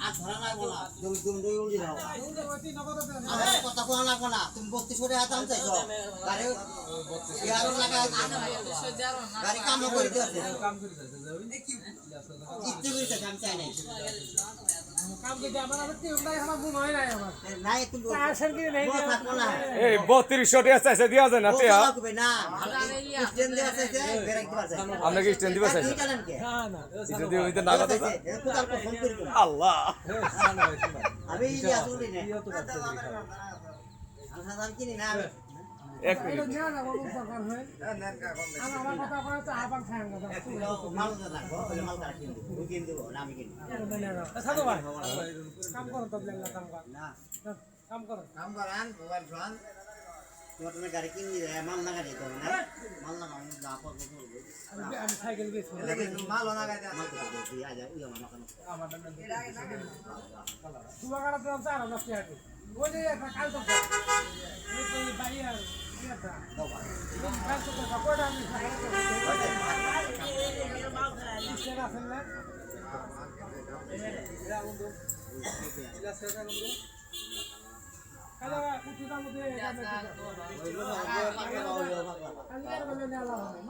আর ধরা লাগবো না তুমি তুমি দুই উল্টি দাও আমার কথা কোয়া লাগবো না তুমি 32 করে হাতাম চাইছো গাড়ি ইয়ারো লাগা গাড়ি কাম করে দিতে কাম করে দিতে যাবে ইচ্ছে করে কাম চাই নাই কাম করে আমার আর কি নাই আমার মন হয় নাই আমার নাই তুমি আসেন কি নাই এই 3200 টাকা চাইছে দিয়া যায় না টিয়া না স্ট্যান্ড দেয়া আছে বেরাই দিবা চাই আপনি কি স্ট্যান্ড দিবা চাইছে জানেন কি না না এটা দিয়ে হইতে না কথা কোথাও ফোন করি আল্লাহ আমি এই আসলে না আমি কিনি না এক মিনিট আমার কথা কয় তো আবার খায় কথা মাল না মাল কাটা কিন দেব না আমি কিনি সাধু ভাই কাম করো তো লাগলা কাম কর না কাম করো কাম করান মোবাইল ফোন তোমার গাড়ি কিনি মাল না গাড়ি তো না মাল না আমি যা করব আমি সাইকেল বেচি মাল না গাড়ি মাল তো দিয়া যায় ওই আমার তুবা কাটা তো চার না পেয়াটি ওই যে একটা কাল তো এই বাইয়া এটা কাল তো কাপড় আমি সেটা ফেললে কালা কুটিটা মধ্যে